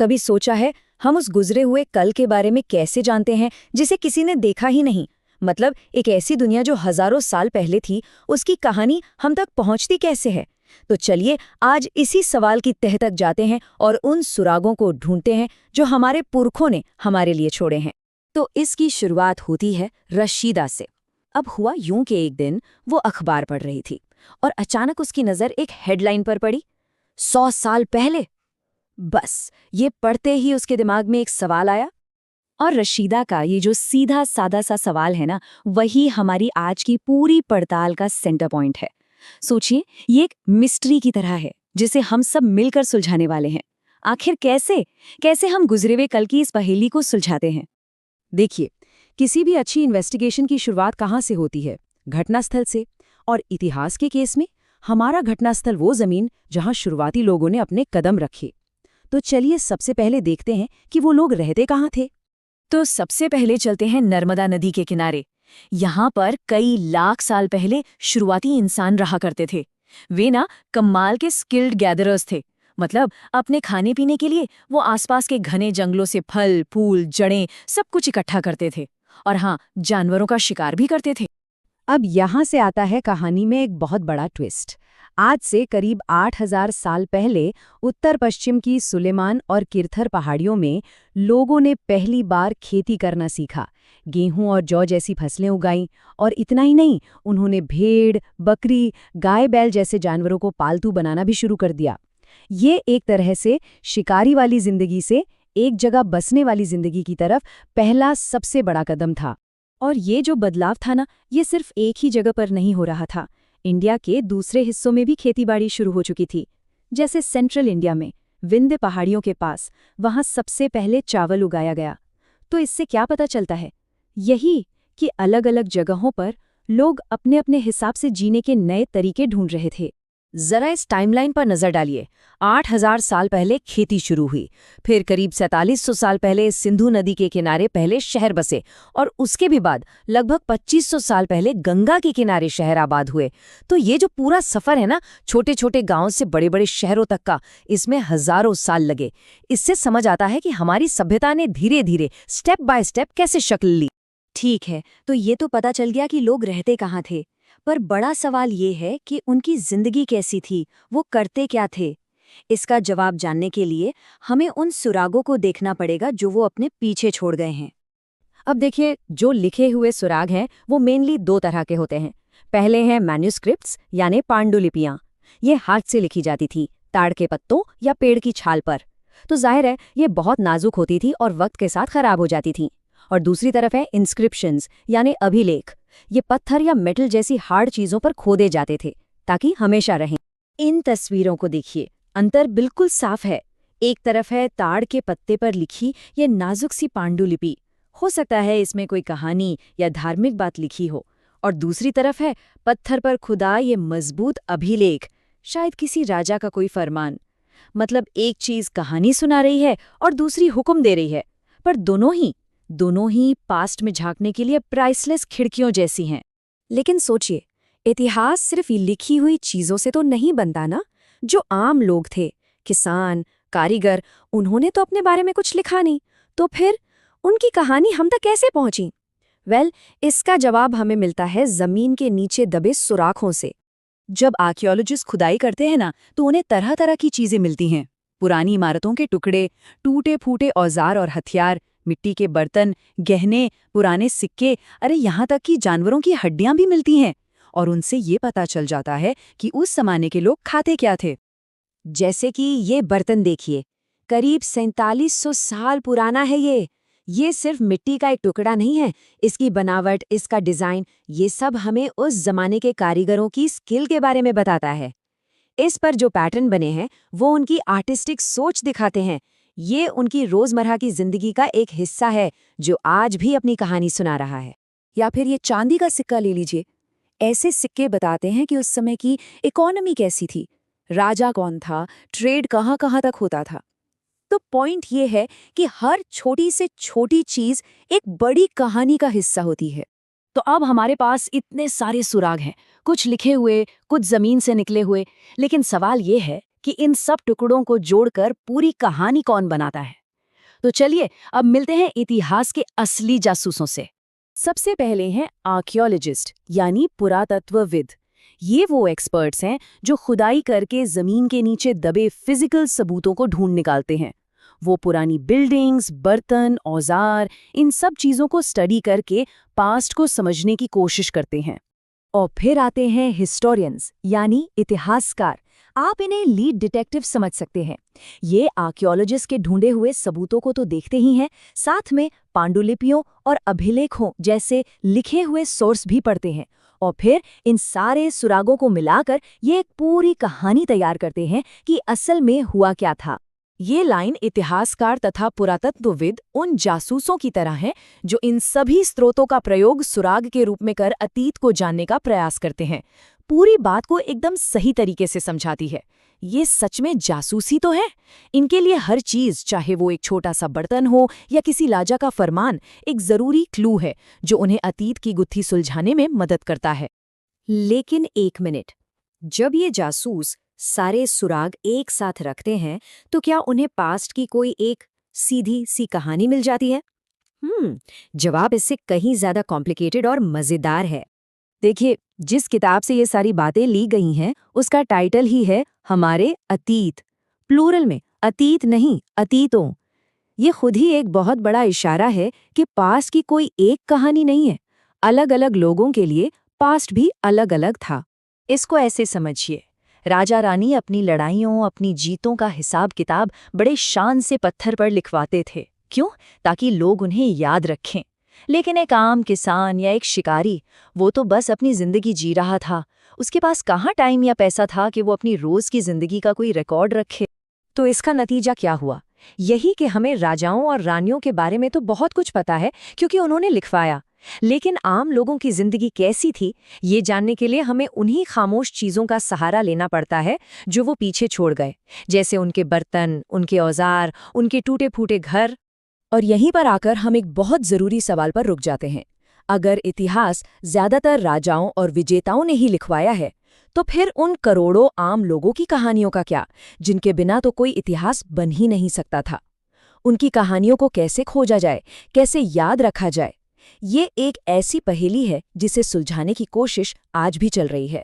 कभी सोचा है हम उस गुजरे हुए कल के बारे में कैसे जानते हैं जिसे किसी ने देखा ही नहीं? मतलब एक ऐसी दुनिया जो हजारों साल पहले थी, उसकी कहानी हम तक पहुंचती कैसे है? तो चलिए आज इसी सवाल की तह तक जाते हैं और उन सुरागों को ढूंढते हैं जो हमारे पुरखों ने हमारे लिए छोड़े हैं। तो इसकी शुरुआत होती है रशीदा से। अब हुआ यूं कि एक दिन वो अखबार पढ़ रही थी और अचानक उसकी नज़र एक हेडलाइन पर पड़ी, 100 साल पहले। बस ये पढ़ते ही उसके दिमाग में एक सवाल आया। और रशीदा का ये जो सीधा सादा सा सवाल है ना, वही हमारी आज की पूरी पड़ताल का सेंटर पॉइंट है। सोचिए, ये एक मिस्ट्री की तरह है जिसे हम सब मिलकर सुलझाने वाले हैं। आखिर कैसे कैसे हम गुजरे हुए कल की इस पहेली को सुलझाते हैं? देखिए, किसी भी अच्छी इन्वेस्टिगेशन की शुरुआत कहाँ से होती है? घटनास्थल से। और इतिहास के केस में हमारा घटनास्थल वो जमीन जहाँ शुरुआती लोगों ने अपने कदम रखे। तो चलिए सबसे पहले देखते हैं कि वो लोग रहते कहाँ थे। तो सबसे पहले चलते हैं नर्मदा नदी के किनारे। यहाँ पर कई लाख साल पहले शुरुआती इंसान रहा करते थे। वे ना कमाल के स्किल्ड गैदरर्स थे। मतलब अपने खाने पीने के लिए वो आसपास के घने जंगलों से फल, फूल, जड़ें सब कुछ इकट्ठा करते थे। और हाँ, जानवरों का शिकार भी करते थे। अब यहाँ से आता है कहानी में एक बहुत बड़ा ट्विस्ट। आज से करीब 8000 साल पहले उत्तर पश्चिम की सुलेमान और किरथर पहाड़ियों में लोगों ने पहली बार खेती करना सीखा। गेहूं और जौ जैसी फसलें उगाईं। और इतना ही नहीं, उन्होंने भेड़, बकरी, गाय, बैल जैसे जानवरों को पालतू बनाना भी शुरू कर दिया। ये एक तरह से शिकारी वाली जिंदगी से एक जगह बसने वाली जिंदगी की तरफ पहला सबसे बड़ा कदम था। और ये जो बदलाव था ना, ये सिर्फ एक ही जगह पर नहीं हो रहा था। इंडिया के दूसरे हिस्सों में भी खेतीबाड़ी शुरू हो चुकी थी। जैसे सेंट्रल इंडिया में विंध्य पहाड़ियों के पास, वहां सबसे पहले चावल उगाया गया। तो इससे क्या पता चलता है? यही कि अलग अलग जगहों पर लोग अपने अपने हिसाब से जीने के नए तरीके ढूंढ रहे थे। जरा इस टाइमलाइन पर नजर डालिए। 8000 साल पहले खेती शुरू हुई, फिर करीब 4700 साल पहले सिंधु नदी के किनारे पहले शहर बसे, और उसके भी बाद लगभग 2500 साल पहले गंगा के किनारे शहर आबाद हुए। तो ये जो पूरा सफर है ना, छोटे छोटे गांवों से बड़े बड़े शहरों तक का, इसमें हजारों साल लगे। इससे समझ आता है कि हमारी सभ्यता ने धीरे धीरे स्टेप बाय स्टेप कैसे शक्ल ली। ठीक है, तो ये तो पता चल गया कि लोग रहते कहाँ थे। पर बड़ा सवाल ये है कि उनकी जिंदगी कैसी थी, वो करते क्या थे? इसका जवाब जानने के लिए हमें उन सुरागों को देखना पड़ेगा जो वो अपने पीछे छोड़ गए हैं। अब देखिए, जो लिखे हुए सुराग हैं वो मेनली दो तरह के होते हैं। पहले हैं मैन्यूस्क्रिप्ट्स यानी पांडुलिपियां। ये हाथ से लिखी जाती थी, ताड़ के पत्तों या पेड़ की छाल पर। तो जाहिर है ये बहुत नाजुक होती थी और वक्त के साथ खराब हो जाती थी। और दूसरी तरफ है इंस्क्रिप्शंस यानी अभिलेख। ये पत्थर या मेटल जैसी हार्ड चीजों पर खोदे जाते थे ताकि हमेशा रहें। इन तस्वीरों को देखिए, अंतर बिल्कुल साफ है। एक तरफ है ताड़ के पत्ते पर लिखी ये नाजुक सी पांडुलिपि, हो सकता है इसमें कोई कहानी या धार्मिक बात लिखी हो। और दूसरी तरफ है पत्थर पर खुदा ये मजबूत अभिलेख, शायद किसी राजा का कोई फरमान। मतलब एक चीज कहानी सुना रही है और दूसरी हुक्म दे रही है, पर दोनों ही पास्ट में झांकने के लिए प्राइसलेस खिड़कियों जैसी हैं। लेकिन सोचिए, इतिहास सिर्फ लिखी हुई चीजों से तो नहीं बनता ना। जो आम लोग थे, किसान, कारीगर, उन्होंने तो अपने बारे में कुछ लिखा नहीं। तो फिर उनकी कहानी हम तक कैसे पहुंची? इसका जवाब हमें मिलता है जमीन के नीचे दबे सुराखों से। जब आर्कियोलॉजिस्ट खुदाई करते हैं ना, तो उन्हें तरह तरह की चीजें मिलती हैं। पुरानी इमारतों के टुकड़े, टूटे फूटे औजार और हथियार, मिट्टी के बर्तन, गहने, पुराने सिक्के, अरे यहाँ तक कि जानवरों की हड्डियां भी मिलती हैं। और उनसे ये पता चल जाता है कि उस जमाने के लोग खाते क्या थे। जैसे कि ये बर्तन देखिए, करीब 4700 साल पुराना है ये सिर्फ मिट्टी का एक टुकड़ा नहीं है। इसकी बनावट, इसका डिजाइन, ये सब हमें उस जमाने के कारीगरों की स्किल के बारे में बताता है। इस पर जो पैटर्न बने हैं वो उनकी आर्टिस्टिक सोच दिखाते हैं। ये उनकी रोजमर्रा की जिंदगी का एक हिस्सा है जो आज भी अपनी कहानी सुना रहा है। या फिर ये चांदी का सिक्का ले लीजिए। ऐसे सिक्के बताते हैं कि उस समय की इकोनॉमी कैसी थी, राजा कौन था, ट्रेड कहाँ कहाँ तक होता था। तो पॉइंट ये है कि हर छोटी से छोटी चीज एक बड़ी कहानी का हिस्सा होती है। तो अब हमारे पास इतने सारे सुराग हैं, कुछ लिखे हुए, कुछ जमीन से निकले हुए। लेकिन सवाल ये है कि इन सब टुकड़ों को जोड़कर पूरी कहानी कौन बनाता है। तो चलिए अब मिलते हैं इतिहास के असली जासूसों से। सबसे पहले हैं आर्कियोलॉजिस्ट यानी पुरातत्वविद। ये वो एक्सपर्ट्स हैं जो खुदाई करके जमीन के नीचे दबे फिजिकल सबूतों को ढूंढ निकालते हैं। वो पुरानी बिल्डिंग्स, बर्तन, औजार, इन सब चीजों को स्टडी करके पास्ट को समझने की कोशिश करते हैं। और फिर आते हैं हिस्टोरियंस यानी इतिहासकार। आप इन्हें लीड डिटेक्टिव समझ सकते हैं। ये आर्कियोलॉजिस्ट के ढूंढे हुए सबूतों को तो देखते ही हैं, साथ में पांडुलिपियों और अभिलेखों जैसे लिखे हुए सोर्स भी पढ़ते हैं। और फिर इन सारे सुरागों को मिलाकर ये एक पूरी कहानी तैयार करते हैं कि असल में हुआ क्या था। ये लाइन इतिहासकार तथा पुरातत्वविद उन जासूसों की तरह हैं जो इन सभी स्रोतों का प्रयोग सुराग के रूप में कर अतीत को जानने का प्रयास करते हैं। पूरी बात को एकदम सही तरीके से समझाती है। ये सच में जासूसी तो है। इनके लिए हर चीज, चाहे वो एक छोटा सा बर्तन हो या किसी लाजा का फरमान, एक जरूरी क्लू है जो उन्हें अतीत की गुत्थी सुलझाने में मदद करता है। लेकिन एक मिनट, जब ये जासूस सारे सुराग एक साथ रखते हैं तो क्या उन्हें पास्ट की कोई एक सीधी सी कहानी मिल जाती है? जवाब इससे कहीं ज्यादा कॉम्प्लिकेटेड और मजेदार है। देखिए, जिस किताब से ये सारी बातें ली गई हैं उसका टाइटल ही है हमारे अतीत, प्लूरल में अतीत नहीं, अतीतों। ये खुद ही एक बहुत बड़ा इशारा है कि पास्ट की कोई एक कहानी नहीं है। अलग अलग लोगों के लिए पास्ट भी अलग अलग था। इसको ऐसे समझिए, राजा रानी अपनी लड़ाइयों, अपनी जीतों का हिसाब किताब बड़े शान से पत्थर पर लिखवाते थे। क्यों? ताकि लोग उन्हें याद रखें। लेकिन एक आम किसान या एक शिकारी, वो तो बस अपनी जिंदगी जी रहा था। उसके पास कहाँ टाइम या पैसा था कि वो अपनी रोज की जिंदगी का कोई रिकॉर्ड रखे। तो इसका नतीजा क्या हुआ? यही कि हमें राजाओं और रानियों के बारे में तो बहुत कुछ पता है क्योंकि उन्होंने लिखवाया, लेकिन आम लोगों की जिंदगी कैसी थी ये जानने के लिए हमें उन्हीं खामोश चीजों का सहारा लेना पड़ता है जो वो पीछे छोड़ गए, जैसे उनके बर्तन, उनके औजार, उनके टूटे फूटे घर। और यहीं पर आकर हम एक बहुत जरूरी सवाल पर रुक जाते हैं। अगर इतिहास ज्यादातर राजाओं और विजेताओं ने ही लिखवाया है, तो फिर उन करोड़ों आम लोगों की कहानियों का क्या, जिनके बिना तो कोई इतिहास बन ही नहीं सकता था? उनकी कहानियों को कैसे खोजा जाए, कैसे याद रखा जाए? ये एक ऐसी पहेली है जिसे सुलझाने की कोशिश आज भी चल रही है।